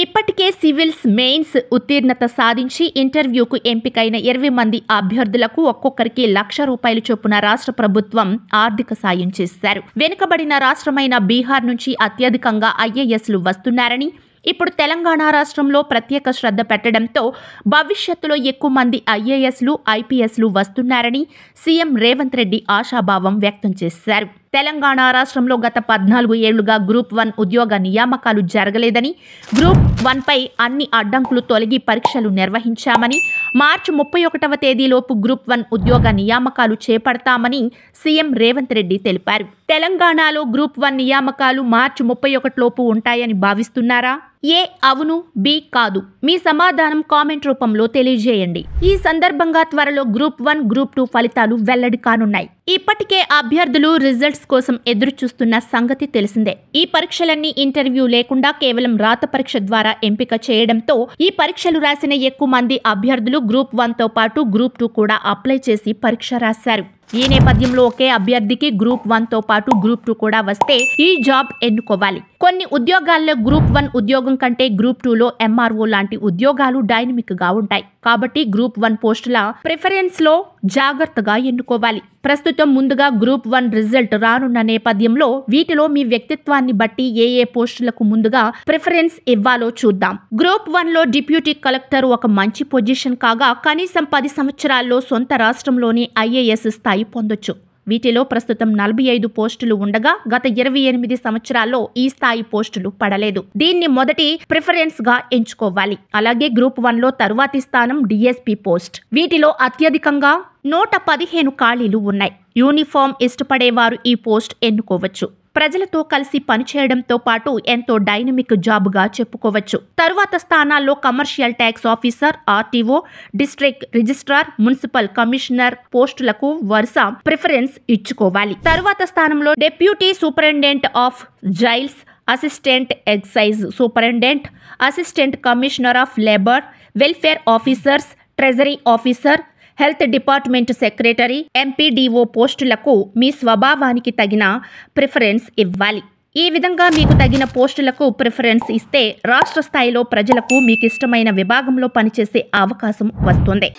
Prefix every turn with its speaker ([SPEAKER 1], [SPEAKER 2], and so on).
[SPEAKER 1] ఇప్పటికే civils mains ఉత్తీర్ణత సాధించి ఇంటర్వ్యూకు ఎంపికైన 20 మంది అభ్యర్థులకు ఒక్కొక్కరికి ₹1,00,000 చొప్పున రాష్ట్ర ప్రభుత్వం ఆర్థిక సాయం చేశారు. వెనుకబడిన రాష్ట్రమైన బీహార్ నుంచి అత్యధికంగా ఐఏఎస్లు వస్తున్నారని, ఇప్పుడు తెలంగాణ రాష్ట్రంలో ప్రత్యేక శ్రద్ధ పెట్టడంతో భవిష్యత్తులో ఎక్కువ మంది ఐఏఎస్లు, ఐపీఎస్లు వస్తున్నారని సీఎం రేవంత్ రెడ్డి ఆశాభావం వ్యక్తం చేశారు. తెలంగాణ రాష్ట్రంలో గత 14 ఏళ్లుగా గ్రూప్ 1 ఉద్యోగ నియామకాలు జరగలేదని, గ్రూప్ 1పై అన్ని అడ్డంకులు తొలగి పరీక్షలు నిర్వహించామని, మార్చి 31వ తేదీలోపు గ్రూప్ 1 ఉద్యోగ నియామకాలు చేపడతామని సీఎం రేవంత్ రెడ్డి తెలిపారు. తెలంగాణలో గ్రూప్ 1 నియామకాలు మార్చి 31 లోపు ఉంటాయని భావిస్తున్నారా? ఏ అవును, బి కాదు. మీ సమాధానం కామెంట్ రూపంలో తెలియజేయండి. ఈ సందర్భంగా త్వరలో గ్రూప్ 1, గ్రూప్ 2 ఫలితాలు వెల్లడి కానున్నాయి. ఇప్పటికే అభ్యర్థులు రిజల్ట్స్ కోసం ఎదురు చూస్తున్న సంగతి తెలిసిందే. ఈ పరీక్షలన్నీ ఇంటర్వ్యూ లేకుండా కేవలం రాత పరీక్ష ద్వారా ఎంపిక చేయడంతో ఈ పరీక్షలు రాసిన ఎక్కువ మంది అభ్యర్థులు గ్రూప్ 1తో పాటు గ్రూప్ 2 కూడా అప్లై చేసి పరీక్ష రాశారు. ఈ నేపథ్యంలో ఒకే అభ్యర్థికి గ్రూప్ 1తో పాటు గ్రూప్ 2 కూడా వస్తే ఈ జాబ్ ఎన్నుకోవాలి. కొన్ని ఉద్యోగాల్లో గ్రూప్ 1 ఉద్యోగం కంటే గ్రూప్ 2లో ఎంఆర్ఓ లాంటి ఉద్యోగాలు డైనమిక్ గా ఉంటాయి. కాబట్టి గ్రూప్ 1 పోస్టుల ప్రిఫరెన్స్ లో జాగ్రత్తగా ఎన్నుకోవాలి. ప్రస్తుతం ముందుగా గ్రూప్ 1 రిజల్ట్ రానున్న నేపథ్యంలో వీటిలో మీ వ్యక్తిత్వాన్ని బట్టి ఏ పోస్టులకు ముందుగా ప్రిఫరెన్స్ ఇవ్వాలో చూద్దాం. గ్రూప్ 1లో డిప్యూటీ కలెక్టర్ ఒక మంచి పొజిషన్ కాగా కనీసం 10 సంవత్సరాల్లో సొంత రాష్ట్రంలోని ఐఏఎస్ స్థాయి పొందొచ్చు. వీటిలో ప్రస్తుతం 45 పోస్టులు ఉండగా గత 28 సంవత్సరాల్లో ఈ స్థాయి పోస్టులు పడలేదు. దీన్ని మొదటి ప్రిఫరెన్స్ గా ఎంచుకోవాలి. అలాగే గ్రూప్ 1లో తరువాతి స్థానం డిఎస్పీ పోస్ట్. వీటిలో అత్యధికంగా 115 ఖాళీలు ఉన్నాయి. యూనిఫామ్ ఇష్టపడేవారు ఈ పోస్ట్ ఎన్నుకోవచ్చు. ప్రజలతో కలిసి పనిచేయడంతో పాటు ఎంతో డైనమిక్ జాబ్గా చెప్పుకోవచ్చు. తరువాత స్థానాల్లో commercial tax officer, RTO, district registrar, municipal commissioner పోస్టులకు వరుస ప్రిఫరెన్స్ ఇచ్చుకోవాలి. తరువాత స్థానంలో deputy superintendent of jails, assistant excise superintendent, assistant commissioner of labour welfare officers, treasury officer, health department secretary, MPDO పోస్టులకు మీ స్వభావానికి తగిన ప్రిఫరెన్స్ ఇవ్వాలి. ఈ విధంగా మీకు తగిన పోస్టులకు ప్రిఫరెన్స్ ఇస్తే రాష్ట్ర స్థాయిలో ప్రజలకు మీకు ఇష్టమైన విభాగంలో పనిచేసే అవకాశం వస్తుంది.